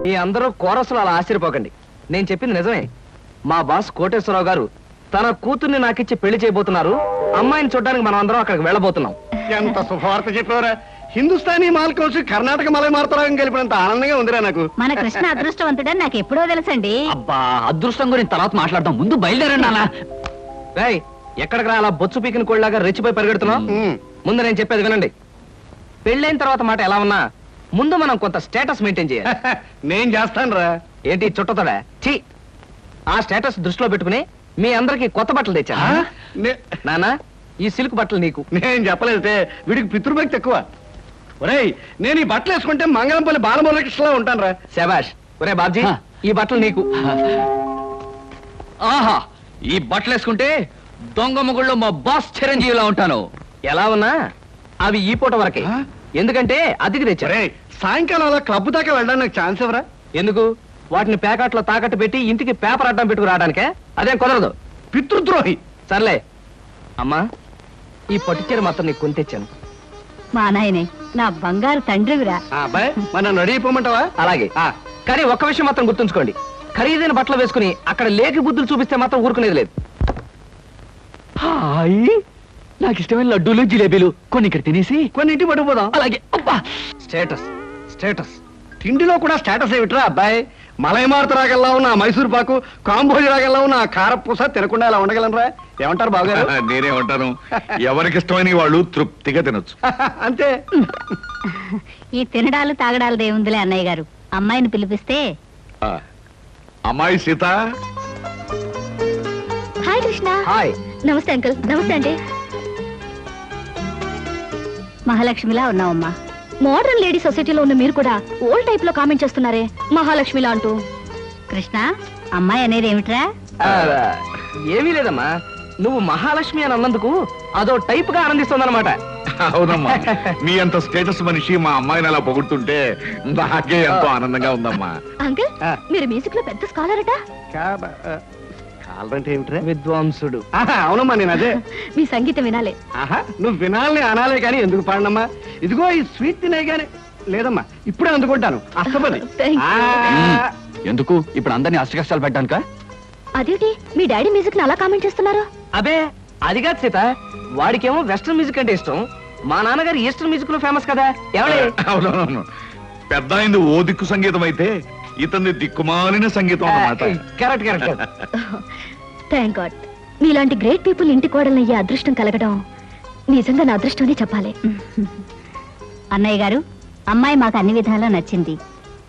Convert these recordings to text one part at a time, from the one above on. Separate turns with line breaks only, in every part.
మీ అందరూ కోరసులు అలా ఆశ్చర్యపోకండి. నేను చెప్పింది నిజమే. మా బాస్ కోటేశ్వరరావు గారు తన కూతుర్ని నాకిచ్చి పెళ్లి చేయబోతున్నారు. అమ్మాయిని చూడడానికి మనం అందరం అక్కడికి వెళ్ళబోతున్నాం.
ఎంత శుభవార్త చెప్పారా! హిందుస్థానీ మాల్ కలిసి కర్ణాటక మలై మారుతరాగం కలిపినంత ఆనందంగా ఉందిరా నాకు.
మన కృష్ణ అదృష్టవంతుడని నాకు ఎప్పుడో తెలుసండి.
అబ్బా, అదృష్టం గురించి తర్వాత మాట్లాడదాం, ముందు బయలుదేరండి. అలా ఎక్కడికి రా అలా బొచ్చు పీకిన కోళ్ళలాగా రెచ్చిపోయి పరిగెడుతున్నాం? ముందు నేను చెప్పేది వినండి. పెళ్ళైన తర్వాత మాట ఎలా ఉన్నా ముందు మనం కొంత స్టేటస్ మెయింటైన్ చేయాలి.
నేను చేస్తాను రా.
ఏంటి చుట్టతోడా? ఛీ! ఆ స్టేటస్ దృష్టిలో పెట్టుకుని మీ అందరికి కొత్త బట్టలు తెచ్చా. నానా, ఈ సిల్క్ బట్టలు నీకు.
నేను చెప్పలేదే, వీడికి పితృభక్తి ఎక్కువ. ఒరేయ్, నేను ఈ బట్టలు వేసుకుంటే మంగళంపల్లి బాలమురకృష్ణలా ఉంటాను రా.
శభాష్. ఒరే బాబ్జీ, ఈ బట్టలు నీకు. ఆహా, ఈ బట్టలు వేసుకుంటే దొంగ మొగుళ్ళో మా బాస్ చిరంజీవిలా ఉంటాను. ఎలా ఉన్నా అవి ఈ పూట వరకే, ఎందుకంటే అద్దెకి తెచ్చారు.
సాయంకాలం అలా క్లబ్ దాకా వెళ్ళడానికి నాకు ఛాన్స్ ఎవరా?
ఎందుకు? వాటిని ప్యాకెట్లో తాకట్టు పెట్టి ఇంటికి పేపర్ అడ్డం పెట్టుకు రావడానికే? అదేం కుదరదు.
పితృద్రోహి.
సర్లే అమ్మా, ఈ పట్టుచీర మాత్రం నీకు కొని తెచ్చాను.
మా నాయనే, నా బంగారు తండ్రివిరా.
అబ్బాయి, మన నడిపోమంటావా?
అలాగే. కానీ ఒక్క విషయం మాత్రం గుర్తుంచుకోండి, ఖరీదైన బట్టలు వేసుకుని అక్కడ లేకి బుద్ధులు చూపిస్తే మాత్రం ఊరుకునేది లేదు. హాయ్, నాకు ఇష్టమైన లడ్డూలు జిలేబీలు కొన్ని ఇక్కడ తినేసి
కొన్ని ఇంటి పట్టుకుపోదాం.
అలాగే. అబ్బా, స్టేటస్ స్టేటస్.
తిండిలో కూడా స్టేటస్ ఏమిట్రా అబ్బాయి? మలైమారుత రాగల్లా ఉన్న మైసూర్ పాకు, కాంబోజి రాగల్లా ఉన్న కారపూస తినకుండా ఇలా ఉండగలనరా? ఏమంటారు బావగారు?
నేనే ఉంటాను. ఎవరికి ఇష్టమైన వాళ్ళు తృప్తిగా తినొచ్చు.
అంతే.
ఈ తినడాలు తాగడాలు దేవుందిలే అన్నయ్య గారు. అమ్మాయిని పిలిపిస్తే.
అమ్మాయి సీత.
హాయ్ కృష్ణ.
హాయ్.
నమస్తే అంకుల్. నమస్తే అండి. మహాలక్ష్మిలా ఉన్నావమ్మా. మోడర్న్ లేడీ సొసైటీలో ఉన్న మీరు కూడా ఓల్డ్ టైప్ లో కామెంట్ చేస్తున్నారే మహాలక్ష్మిలా అంటూ. కృష్ణ, అమ్మాయి అనేది ఏమిట్రా?
ఏమీ లేదమ్మా, నువ్వు మహాలక్ష్మి అని అన్నందుకు అదో టైప్ గా ఆనందిస్తుందన్నమాట.
అవునమ్మా, మీ అంత స్టేటస్ మనిషి మా అమ్మాయిని అలా పొగుడుతుంటే నాకే ఎంతో ఆనందంగా ఉందమ్మా.
అంకుల్, మీరు మ్యూజిక్ లో పెద్ద స్కాలర్ అట.
కాలంటే ఏమిట్రా?
విద్వాంసుడు.
అవునమ్మా, నేను అదే.
మీ సంగీతం వినాలే.
నువ్వు వినాలని అనాలే కానీ ఎందుకు పాడనమ్మా? ఇదిగో ఈ స్వీట్ తినే గానీ లేదమ్మా, ఇప్పుడే అందుకుంటాను. అస్తపది.
ఎందుకు ఇప్పుడు అందరినీ అష్ట కష్టాలు పెట్టడానిక?
అదేంటి మీ డాడీ మ్యూజిక్ ని అలా కామెంట్ చేస్తున్నారు?
అబే, అది కాదు సీత, వాడికేమో వెస్టర్న్ మ్యూజిక్ అంటే ఇష్టం, మా నాన్నగారు ఈస్టర్న్ మ్యూజిక్ లో ఫేమస్ కదా. ఎవడే?
అవునవును, పెద్ద అయింది ఓ దిక్కు సంగీతం అయితే ఇతని దిక్కుమాలిన సంగీతం అన్నమాట.
Correct correct.
థ్యాంక్ గాడ్, మీలాంటి గ్రేట్ పీపుల్ ఇంటి కోడల్ని అయ్యే అదృష్టం కలగడం నిజంగా నా అదృష్టం అని చెప్పాలి. అన్నయ్య గారు, అమ్మాయి మాకు అన్ని విధాలా నచ్చింది.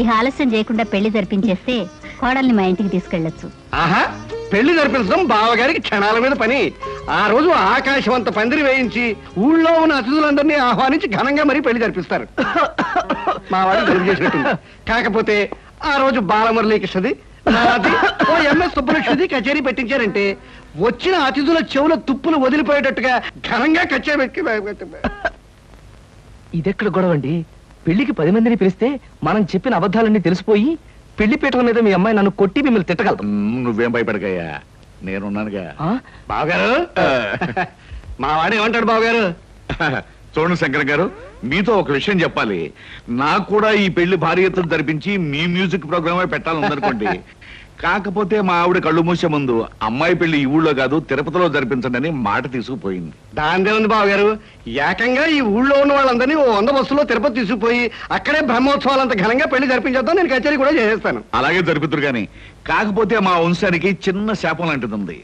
ఇక ఆలస్యం చేయకుండా పెళ్లి జరిపించేస్తే కోడల్ని మా ఇంటికి తీసుకెళ్లొచ్చు.
ఆహా, పెళ్లి జరిపించడం బావగారికి క్షణాల మీద పని. ఆ రోజు ఆకాశవంత పందిరి వేయించి ఊళ్ళో ఉన్న అతిథులందరినీ ఆహ్వానించి ఘనంగా మరీ పెళ్లి జరిపిస్తారు. మా వాడు జరుగు చేసినట్టుంది. కాకపోతే ఆ రోజు బాలమురళీకృష్ణది, నాది, ఓ ఎంఎస్ సుబ్బలక్ష్మిది కచేరీ పెట్టించారంటే వచ్చిన అతిథుల చెవుల తుప్పులు వదిలిపోయేటట్టుగా ఘనంగా కచేరీ పెట్టి.
ఇదెక్కడ గొడవండి? పెళ్లికి 10 మందిని పిలిస్తే మనం చెప్పిన అబద్ధాలన్నీ తెలిసిపోయి పెళ్లి పీటల మీద మీ అమ్మాయి నన్ను కొట్టి మిమ్మల్ని తిట్టగలదు.
నువ్వేం భయపడకయ్యా, నేనున్నానుగా.
బావగారు, మా వాడు ఏమంటాడు బావగారు?
చూడండి శంకర్ గారు, మీతో ఒక విషయం చెప్పాలి. నాకు కూడా ఈ పెళ్లి భారీ ఎత్తున జరిపించి మీ మ్యూజిక్ ప్రోగ్రామే పెట్టాలనుకోండి. కాకపోతే మా ఆవిడ కళ్ళు మూసే ముందు అమ్మాయి పెళ్లి ఈ ఊళ్ళో కాదు తిరుపతిలో జరిపించండి అని మాట తీసుకుపోయింది.
దాందే ఉంది బావగారు, ఏకంగా ఈ ఊళ్ళో ఉన్న వాళ్ళందరినీ 100 బస్సులో తిరుపతి తీసుకుపోయి అక్కడే బ్రహ్మోత్సవాలంత ఘనంగా పెళ్లి జరిపించేద్దాం. నేను కచేరీ కూడా చేసేస్తాను.
అలాగే జరుపుతురు గాని, కాకపోతే మా వంశానికి చిన్న శాపం లాంటిది ఉంది.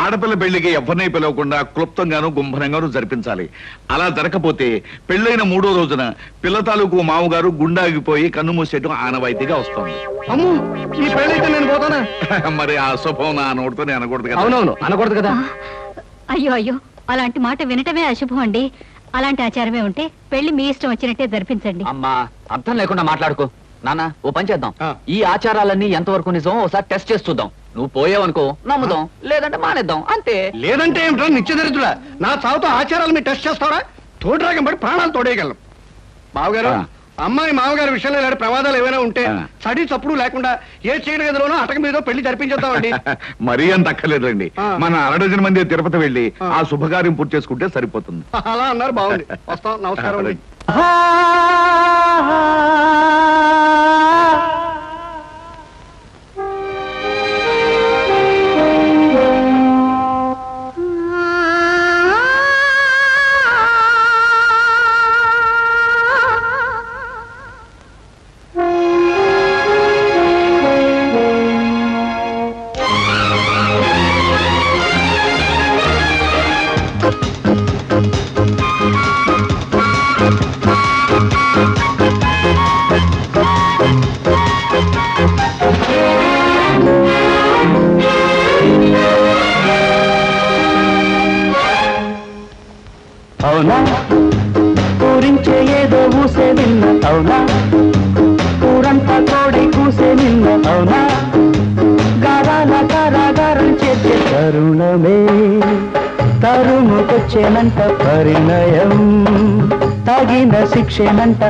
ఆడపిల్ల పెళ్లికి ఎవరిని పిలవకుండా క్లుప్తంగాను గుంభనంగాను జరిపించాలి. అలా జరగకపోతే పెళ్ళైన 3వ రోజున పిల్ల తాలూకు మామగారు గుండాగిపోయి కన్ను మూసేయడం ఆనవాయితీగా వస్తుంది.
అమ్ము, ఈ పెళ్ళైతే నేను పోతానా?
మరి ఆ శుభం నా నోటితోనే అనకూడదు కదా.
అవునవును, అనకూడదు కదా.
అయ్యో అయ్యో, అలాంటి మాట వినటమే అశుభం అండి. అలాంటి ఆచారమే ఉంటే పెళ్లి మీ ఇష్టం వచ్చినట్టే జరిపించండి.
అమ్మా, అర్థం లేకుండా మాట్లాడుకో. నాన్న, ఓ పని చేద్దాం. ఈ ఆచారాలన్నీ ఎంతవరకు నిజం ఒకసారి టెస్ట్ చేసి చూద్దాం. నువ్వు పోయావనుకో నమ్ముదాం, లేదంటే మానేద్దాం, అంతే.
లేదంటే ఏమిటో నిత్యదరిద్రుడా, నా చావుతో ఆచారాలు మీరు టెస్ట్ చేస్తారా? తోడురాగం పడి ప్రాణాలు తోడేయగలం. బావగారు, అమ్మాయి మామగారి విషయంలో ఇలాంటి ప్రమాదాలు ఏమైనా ఉంటే చడి చప్పుడు లేకుండా ఏ చీకటి గదిలోనో అటక మీద పెళ్లి జరిపించేద్దామండి.
మరీ అంత అక్కర్లేదండి. మన 1/2 మంది తిరుపతి వెళ్ళి ఆ శుభకార్యం పూర్తి చేసుకుంటే సరిపోతుంది.
అలా అన్నారు, బాగుంది. వస్తాం, నమస్కారం.
అవునా ఊరించే ఏదో ఊసే విన్న అవునా ఊరంతా కోడి కూసే నిన్న అవునా గారాల కారాగారం చేసే తరుణమే తరుముకొచ్చేనంట పరిణయం తగిన శిక్షేనంట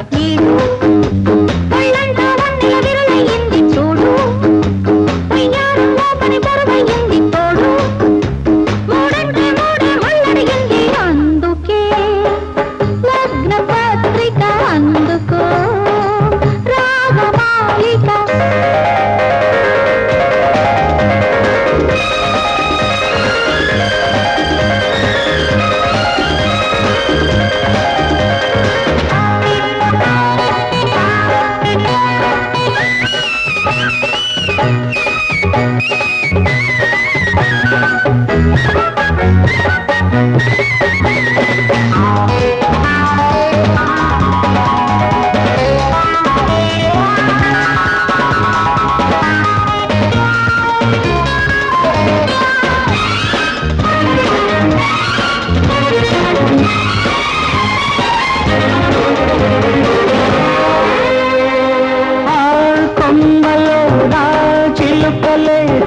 చూడు అందుకే లగ్న పత్రిక అందుకో రాగమాలిక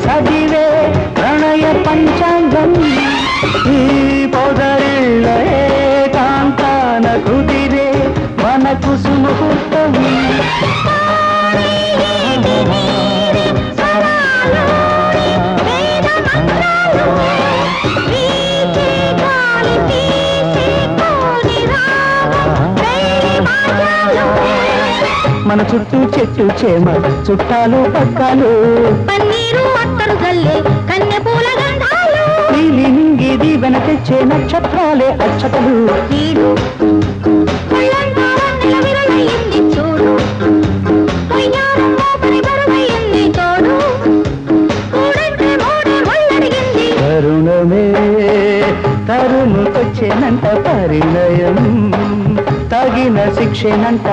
చదివే ప్రణయ పంచాంగం ఈ పొదరిళ్ళ ఏకాంతాన కుదిరే మనకు సుముహూర్తం మన చుట్టూ చెట్టు చేమ చుట్టాలు పక్కాలు పన్నీరు అత్తరు జల్లే కన్నె పూల గంధాలు నీలి నింగి దీవెన తెచ్చే నక్షత్రాలే అక్షతలు నీడు చూడు తరుణమే తరుముకొచ్చేనంట పరిణయం తగిన శిక్షేనంట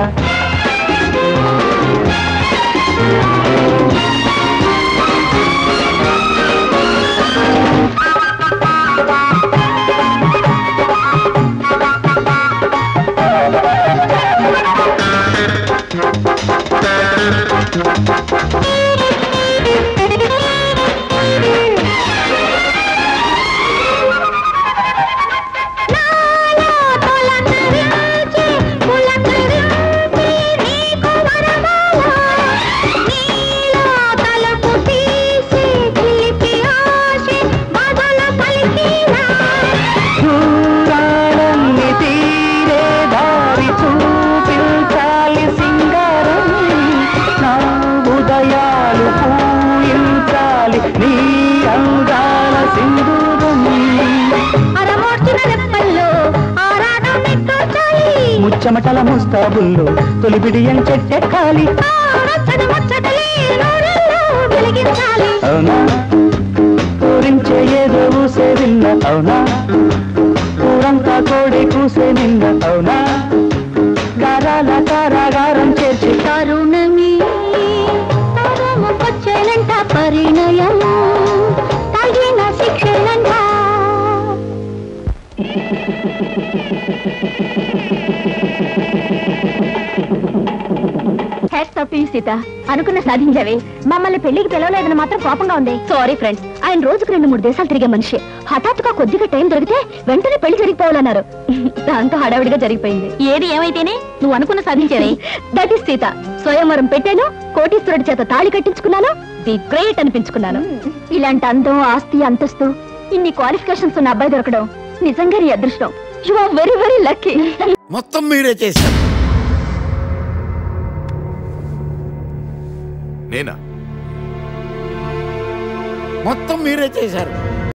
ముచ్చమటల ముస్తాబుల్లో తొలి బిడియం చెట్టెక్కాలి అవునా ఊరించే ఏదో ఊసే విన్న అవునా ఊరంతా కోడి కూసే నిన్న అవునా గారాల కారాగారం చేర్చి తరుణమి తరుముకొచ్చేనంట పరిణయం తగిన శిక్షేనంట సీత అనుకున్న సాధించావే మమ్మల్ని పెళ్లికి పిలవలేదని మాత్రం కోపంగా ఉంది సారీ ఫ్రెండ్స్ ఆయన రోజుకు 2-3 దేశాలు తిరిగే మనిషి హఠాత్తుగా కొద్దిగా టైం దొరికితే వెంటనే పెళ్లి జరిగిపోవాలన్నారు దాంతో హడావిడిగా జరిగిపోయింది ఏది ఏమైతేనే నువ్వు అనుకున్న సాధించావే దట్ ఈస్ సీత స్వయంవరం పెట్టాను కోటీశ్వరుడి చేత తాళి కట్టించుకున్నాను ది గ్రేట్ అనిపించుకున్నాను ఇలాంటి అందం ఆస్తి అంతస్తు ఇన్ని క్వాలిఫికేషన్స్ ఉన్న అబ్బాయి దొరకడం నిజంగా నీ అదృష్టం you are very very lucky
మొత్తం మీరే చేశారు నేనా మొత్తం మీరే చేశారు